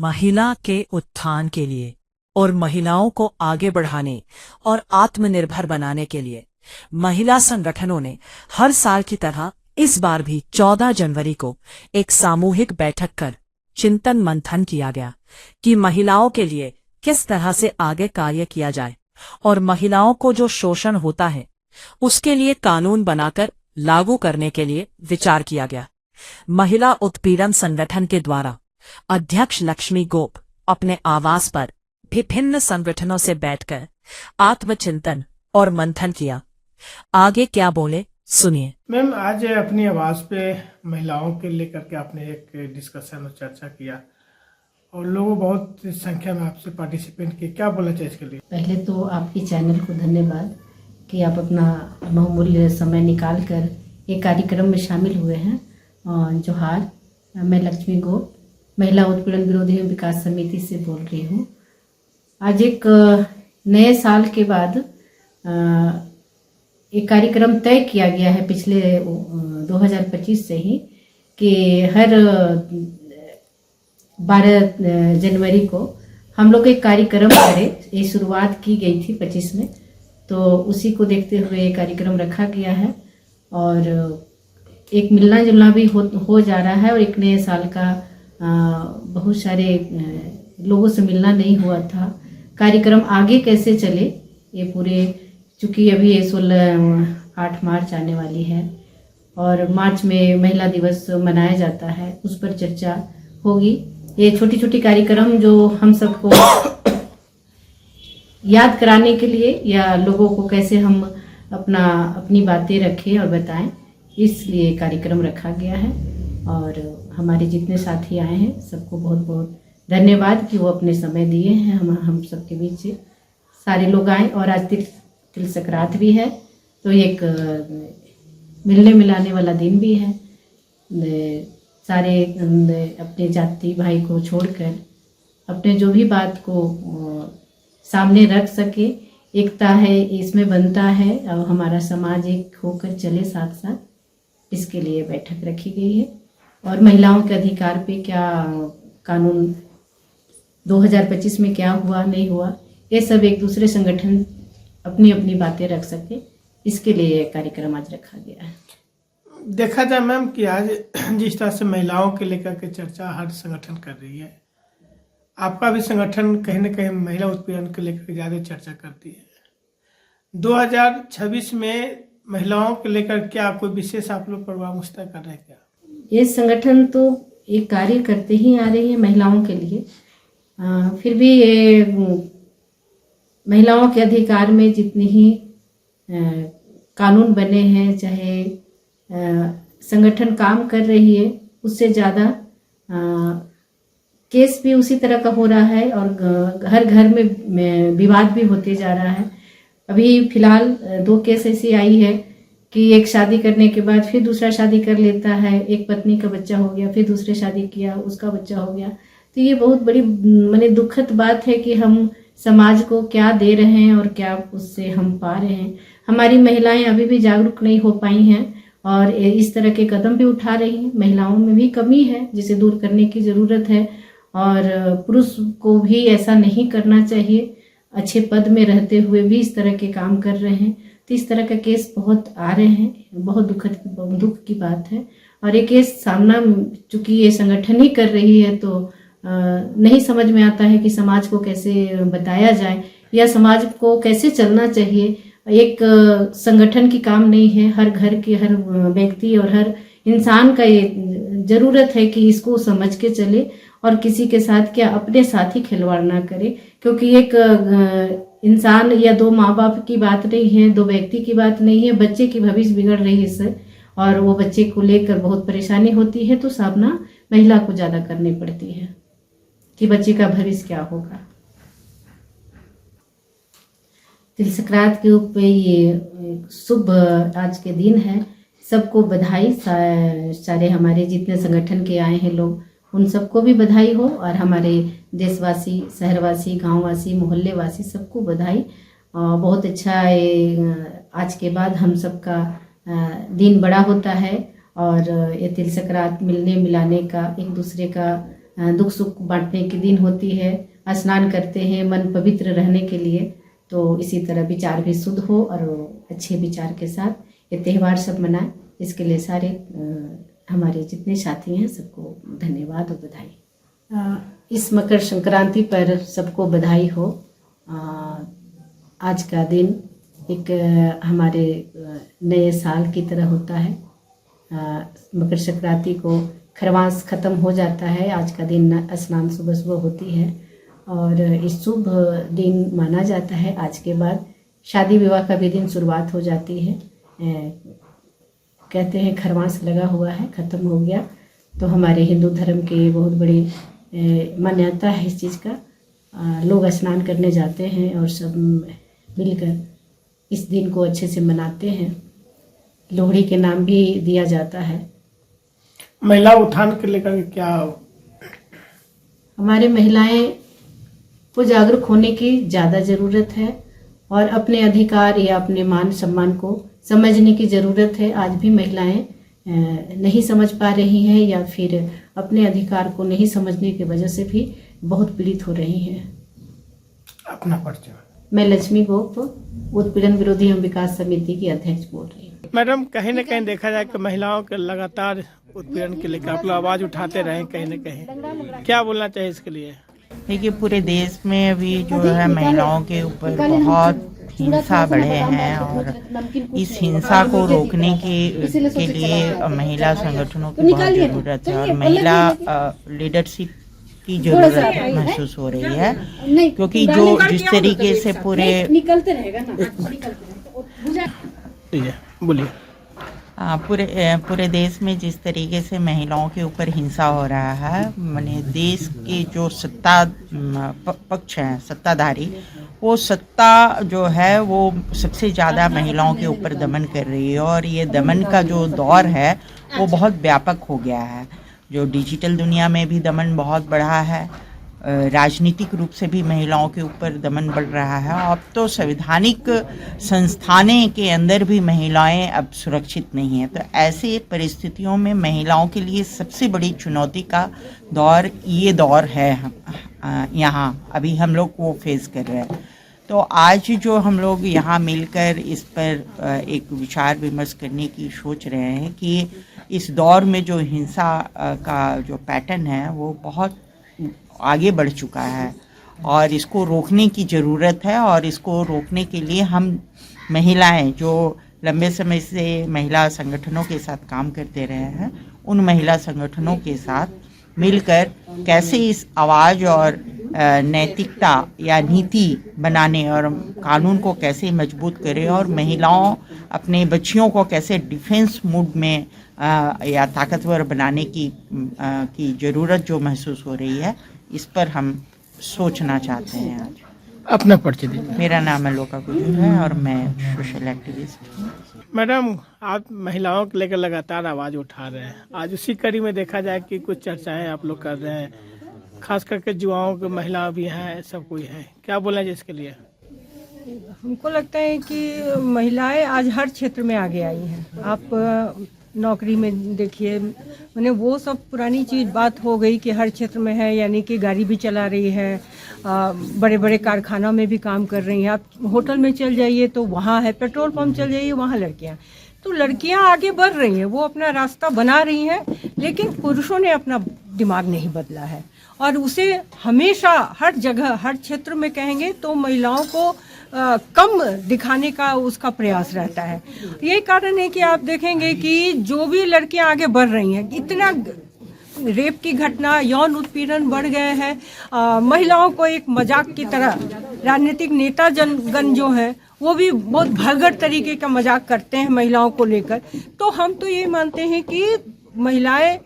महिला के उत्थान के लिए और महिलाओं को आगे बढ़ाने और आत्मनिर्भर बनाने के लिए महिला संगठनों ने हर साल की तरह इस बार भी 14 जनवरी को एक सामूहिक बैठक कर चिंतन मंथन किया गया कि महिलाओं के लिए किस तरह से आगे कार्य किया जाए और महिलाओं को जो शोषण होता है उसके लिए कानून बनाकर लागू करने के लिए विचार किया गया। महिला उत्पीड़न संगठन के द्वारा अध्यक्ष लक्ष्मी गोप अपने आवास पर विभिन्न संगठनों से बैठकर आत्मचिंतन और मंथन किया। आगे क्या बोले सुनिए। मैम, आज अपनी आवाज पे महिलाओं के लेकर के आपने एक डिस्कशन और चर्चा किया और लोगों बहुत संख्या में आपसे पार्टिसिपेंट किए, क्या बोलना चाहिए इसके लिए? पहले तो आपकी चैनल को धन्यवाद कि आप अपना बहुमूल्य समय निकाल कर एक कार्यक्रम में शामिल हुए हैं। जोहार, मैं लक्ष्मी गोप महिला उत्पीड़न विरोधी विकास समिति से बोल रही हूँ। आज एक नए साल के बाद एक कार्यक्रम तय किया गया है पिछले 2025 से ही कि हर 12 जनवरी को हम लोग एक कार्यक्रम करें। ये शुरुआत की गई थी 25 में, तो उसी को देखते हुए ये कार्यक्रम रखा गया है और एक मिलना जुलना भी हो जा रहा है और एक नए साल का बहुत सारे लोगों से मिलना नहीं हुआ था। कार्यक्रम आगे कैसे चले ये पूरे, चूँकि अभी 8 मार्च आने वाली है और मार्च में महिला दिवस मनाया जाता है, उस पर चर्चा होगी। ये छोटी छोटी कार्यक्रम जो हम सबको याद कराने के लिए या लोगों को कैसे हम अपनी बातें रखें और बताएं, इसलिए कार्यक्रम रखा गया है। और हमारे जितने साथी आए हैं सबको बहुत बहुत धन्यवाद कि वो अपने समय दिए हैं हम सबके बीच से। सारे लोग आए और आज तिल संक्रांत भी है, तो एक मिलने मिलाने वाला दिन भी है। सारे अपने जाति भाई को छोड़कर अपने जो भी बात को सामने रख सके, एकता है इसमें बनता है और हमारा समाज एक होकर चले साथ साथ, इसके लिए बैठक रखी गई है। और महिलाओं के अधिकार पे क्या कानून 2025 में क्या हुआ नहीं हुआ, ये सब एक दूसरे संगठन अपनी अपनी बातें रख सके, इसके लिए कार्यक्रम आज रखा गया है। देखा जाए मैम कि आज जिस तरह से महिलाओं के लेकर के चर्चा हर संगठन कर रही है, आपका भी संगठन कहीं ना कहीं महिला उत्पीड़न को लेकर ज़्यादा चर्चा करती है। 2026 में महिलाओं को लेकर क्या कोई विशेष आप लोग प्रोग्राम उस तरह कर रहे हैं क्या? ये संगठन तो एक कार्य करते ही आ रही है महिलाओं के लिए, फिर भी ये महिलाओं के अधिकार में जितनी ही कानून बने हैं, चाहे संगठन काम कर रही है, उससे ज़्यादा केस भी उसी तरह का हो रहा है और हर घर में विवाद भी होते जा रहा है। अभी फिलहाल 2 केस ऐसी आई है कि एक शादी करने के बाद फिर दूसरा शादी कर लेता है, एक पत्नी का बच्चा हो गया, फिर दूसरे शादी किया उसका बच्चा हो गया। तो ये बहुत बड़ी माने दुखद बात है कि हम समाज को क्या दे रहे हैं और क्या उससे हम पा रहे हैं। हमारी महिलाएं अभी भी जागरूक नहीं हो पाई हैं और इस तरह के कदम भी उठा रही हैं। महिलाओं में भी कमी है जिसे दूर करने की ज़रूरत है और पुरुष को भी ऐसा नहीं करना चाहिए, अच्छे पद में रहते हुए भी इस तरह के काम कर रहे हैं। तो इस तरह का केस बहुत आ रहे हैं, बहुत दुख की बात है। और ये केस सामना चूँकि ये संगठन ही कर रही है तो नहीं समझ में आता है कि समाज को कैसे बताया जाए या समाज को कैसे चलना चाहिए। एक संगठन की काम नहीं है, हर घर के हर व्यक्ति और हर इंसान का ये ज़रूरत है कि इसको समझ के चले और किसी के साथ क्या अपने साथ ही खिलवाड़ ना करे, क्योंकि एक इंसान या 2 माँ बाप की बात नहीं है, 2 व्यक्ति की बात नहीं है, बच्चे की भविष्य बिगड़ रही है इससे और वो बच्चे को लेकर बहुत परेशानी होती है। तो सामना महिला को ज़्यादा करनी पड़ती है कि बच्चे का भविष्य क्या होगा। तिल संक्रांत के ऊपर ये शुभ आज के दिन है, सबको बधाई। सारे हमारे जितने संगठन के आए हैं लोग, उन सबको भी बधाई हो और हमारे देशवासी, शहरवासी, गांववासी, मोहल्ले वासी सबको बधाई। बहुत अच्छा आज के बाद हम सबका दिन बड़ा होता है और ये तिल संक्रांत मिलने मिलाने का, एक दूसरे का दुख सुख बांटने के दिन होती है, स्नान करते हैं मन पवित्र रहने के लिए। तो इसी तरह विचार भी शुद्ध हो और अच्छे विचार के साथ ये त्यौहार सब मनाएं। इसके लिए सारे हमारे जितने साथी हैं सबको धन्यवाद और बधाई। इस मकर संक्रांति पर सबको बधाई हो। आज का दिन एक हमारे नए साल की तरह होता है। मकर संक्रांति को खरवास खत्म हो जाता है। आज का दिन स्नान सुबह सुबह होती है और इस शुभ दिन माना जाता है। आज के बाद शादी विवाह का भी दिन शुरुआत हो जाती है। कहते हैं खरवास लगा हुआ है, खत्म हो गया। तो हमारे हिंदू धर्म के बहुत बड़ी मान्यता है इस चीज़ का। लोग स्नान करने जाते हैं और सब मिलकर इस दिन को अच्छे से मनाते हैं। लोहड़ी के नाम भी दिया जाता है। महिला उत्थान के लेकर क्या हमारे महिलाएं को जागरूक होने की ज़्यादा ज़रूरत है और अपने अधिकार या अपने मान सम्मान को समझने की ज़रूरत है। आज भी महिलाएं नहीं समझ पा रही हैं या फिर अपने अधिकार को नहीं समझने की वजह से भी बहुत पीड़ित हो रही हैं। अपना परिचय। मैं लक्ष्मी गोप, उत्पीड़न विरोधी एवं विकास समिति की अध्यक्ष बोल रही हूँ। मैडम, कहीं न कहीं देखा जाए कि महिलाओं के लगातार उत्पीड़न के लेकर आप लोग आवाज उठाते रहे, कहीं न कहीं क्या बोलना चाहिए इसके लिए? देखिए, पूरे देश में अभी जो है महिलाओं के ऊपर बहुत हिंसा बढ़े हैं और इस हिंसा को रोकने के लिए महिला संगठनों की बहुत ज़रूरत है और महिला लीडरशिप की जरूरत महसूस हो रही है। क्योंकि जो जिस तरीके से पूरे देश में जिस तरीके से महिलाओं के ऊपर हिंसा हो रहा है, माने देश के जो पक्ष हैं सत्ताधारी, वो सत्ता जो है वो सबसे ज़्यादा महिलाओं के ऊपर दमन कर रही है और ये दमन का जो दौर है वो बहुत व्यापक हो गया है। जो डिजिटल दुनिया में भी दमन बहुत बढ़ा है, राजनीतिक रूप से भी महिलाओं के ऊपर दमन बढ़ रहा है। अब तो संवैधानिक संस्थानें के अंदर भी महिलाएं अब सुरक्षित नहीं हैं। तो ऐसे परिस्थितियों में महिलाओं के लिए सबसे बड़ी चुनौती का दौर ये दौर है। यहाँ अभी हम लोग वो फेस कर रहे हैं। तो आज जो हम लोग यहाँ मिलकर इस पर एक विचार विमर्श करने की सोच रहे हैं कि इस दौर में जो हिंसा का जो पैटर्न है वो बहुत आगे बढ़ चुका है और इसको रोकने की ज़रूरत है। और इसको रोकने के लिए हम महिलाएं जो लंबे समय से महिला संगठनों के साथ काम करते रहे हैं, उन महिला संगठनों के साथ मिलकर कैसे इस आवाज़ और नैतिकता या नीति बनाने और कानून को कैसे मजबूत करें और महिलाओं अपने बच्चियों को कैसे डिफेंस मूड में या ताकतवर बनाने की ज़रूरत जो महसूस हो रही है, इस पर हम सोचना चाहते हैं। आज अपना परिचय दीजिए। मेरा नाम अलोका गुजर है और मैं सोशल एक्टिविस्ट हूँ। मैडम, आप महिलाओं को लेकर लगातार आवाज़ उठा रहे हैं। आज उसी कड़ी में देखा जाए कि कुछ चर्चाएं आप लोग कर रहे हैं, खास करके युवाओं के महिला भी हैं, सब कोई है, क्या बोलना चाहिए इसके लिए? हमको लगता है कि महिलाएं आज हर क्षेत्र में आगे आई हैं। आप नौकरी में देखिए, मैंने वो सब पुरानी चीज़ बात हो गई कि हर क्षेत्र में है, यानी कि गाड़ी भी चला रही है, बड़े बड़े कारखाना में भी काम कर रही हैं। आप होटल में चल जाइए तो वहाँ है, पेट्रोल पंप चल जाइए वहाँ लड़कियाँ। तो लड़कियाँ आगे बढ़ रही हैं, वो अपना रास्ता बना रही हैं, लेकिन पुरुषों ने अपना दिमाग नहीं बदला है और उसे हमेशा हर जगह हर क्षेत्र में कहेंगे तो महिलाओं को कम दिखाने का उसका प्रयास रहता है। यही कारण है कि आप देखेंगे कि जो भी लड़कियां आगे बढ़ रही हैं, इतना रेप की घटना, यौन उत्पीड़न बढ़ गए हैं। महिलाओं को एक मजाक की तरह राजनीतिक नेता जनगण जो है वो भी बहुत भड़गड़ तरीके का मजाक करते हैं महिलाओं को लेकर। तो हम तो ये मानते हैं कि महिलाएं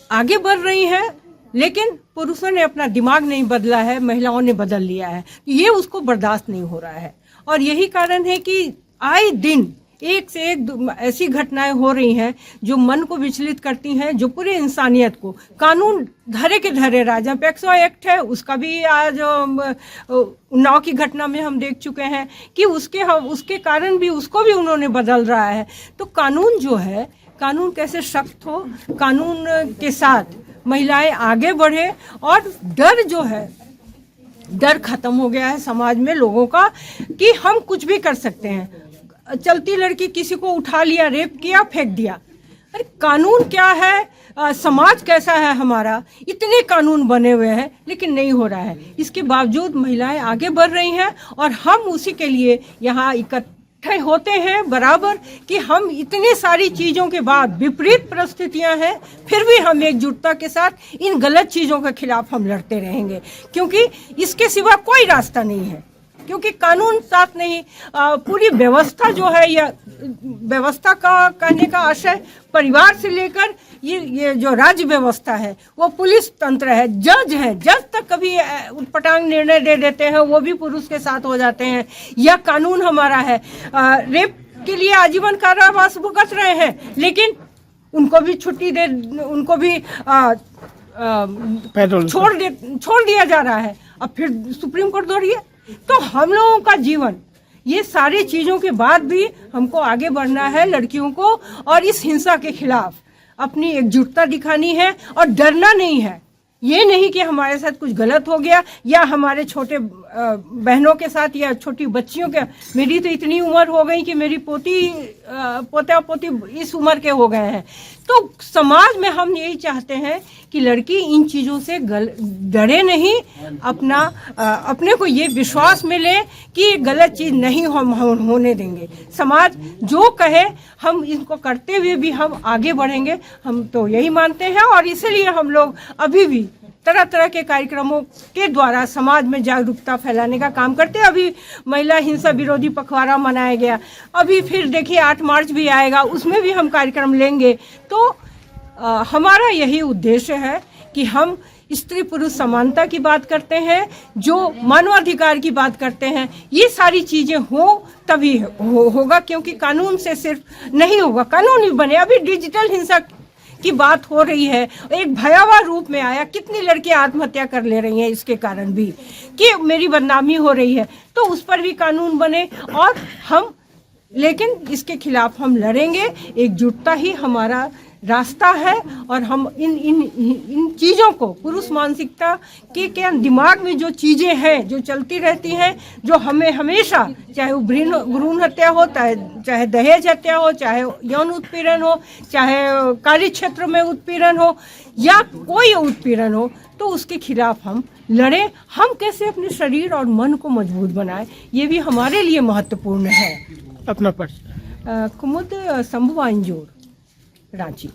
आगे बढ़ रही हैं, लेकिन पुरुषों ने अपना दिमाग नहीं बदला है, महिलाओं ने बदल लिया है। ये उसको बर्दाश्त नहीं हो रहा है और यही कारण है कि आए दिन एक से एक ऐसी घटनाएं हो रही हैं जो मन को विचलित करती हैं, जो पूरे इंसानियत को कानून धरे के धरे राजा पैक्सो एक्ट है, उसका भी आज उन्नाव की घटना में हम देख चुके हैं कि उसके कारण भी उसको भी उन्होंने बदल रहा है। तो कानून जो है, कानून कैसे सख्त हो, कानून के साथ महिलाएं आगे बढ़े और डर जो है, डर खत्म हो गया है समाज में लोगों का कि हम कुछ भी कर सकते हैं। चलती लड़की किसी को उठा लिया, रेप किया, फेंक दिया। अरे कानून क्या है, समाज कैसा है हमारा, इतने कानून बने हुए हैं लेकिन नहीं हो रहा है। इसके बावजूद महिलाएं आगे बढ़ रही हैं और हम उसी के लिए यहाँ इकट्ठे होते हैं बराबर कि हम इतनी सारी चीज़ों के बाद, विपरीत परिस्थितियां हैं, फिर भी हम एकजुटता के साथ इन गलत चीज़ों के खिलाफ हम लड़ते रहेंगे, क्योंकि इसके सिवा कोई रास्ता नहीं है। क्योंकि कानून साथ नहीं, पूरी व्यवस्था जो है, या व्यवस्था का कहने का आशय परिवार से लेकर ये जो राज्य व्यवस्था है, वो पुलिस तंत्र है, जज है, जज तक कभी उटपटांग निर्णय दे देते हैं, वो भी पुरुष के साथ हो जाते हैं। यह कानून हमारा है। रेप के लिए आजीवन कारावास भुगत रहे हैं, लेकिन उनको भी छुट्टी दे, उनको भी छोड़ दिया जा रहा है। अब फिर सुप्रीम कोर्ट दौड़िए। तो हम लोगों का जीवन, ये सारी चीज़ों के बाद भी हमको आगे बढ़ना है लड़कियों को, और इस हिंसा के खिलाफ अपनी एकजुटता दिखानी है और डरना नहीं है। ये नहीं कि हमारे साथ कुछ गलत हो गया या हमारे छोटे बहनों के साथ या छोटी बच्चियों के। मेरी तो इतनी उम्र हो गई कि मेरी पोता पोती इस उम्र के हो गए हैं। तो समाज में हम यही चाहते हैं कि लड़की इन चीज़ों से डरे नहीं, अपने को ये विश्वास मिले कि गलत चीज़ नहीं हम होने देंगे। समाज जो कहे हम इनको करते हुए भी हम आगे बढ़ेंगे, हम तो यही मानते हैं। और इसलिए हम लोग अभी भी तरह तरह के कार्यक्रमों के द्वारा समाज में जागरूकता फैलाने का काम करते हैं। अभी महिला हिंसा विरोधी पखवाड़ा मनाया गया, अभी फिर देखिए 8 मार्च भी आएगा, उसमें भी हम कार्यक्रम लेंगे। तो हमारा यही उद्देश्य है कि हम स्त्री पुरुष समानता की बात करते हैं, जो मानवाधिकार की बात करते हैं, ये सारी चीज़ें हो तभी होगा, क्योंकि कानून से सिर्फ नहीं होगा, कानून भी बने। अभी डिजिटल हिंसा की बात हो रही है, एक भयावह रूप में आया, कितनी लड़कियां आत्महत्या कर ले रही हैं इसके कारण भी कि मेरी बदनामी हो रही है। तो उस पर भी कानून बने और हम, लेकिन इसके खिलाफ हम लड़ेंगे। एकजुटता ही हमारा रास्ता है और हम इन चीज़ों को, पुरुष मानसिकता के दिमाग में जो चीज़ें हैं जो चलती रहती हैं, जो हमें हमेशा, चाहे वो भ्रूण हत्या हो, चाहे दहेज हत्या हो, चाहे यौन उत्पीड़न हो, चाहे कार्य क्षेत्र में उत्पीड़न हो या कोई उत्पीड़न हो, तो उसके खिलाफ हम लड़ें। हम कैसे अपने शरीर और मन को मजबूत बनाएं, ये भी हमारे लिए महत्वपूर्ण है। अपना परिचय। कुमुद शंभु अंजोर, रांची।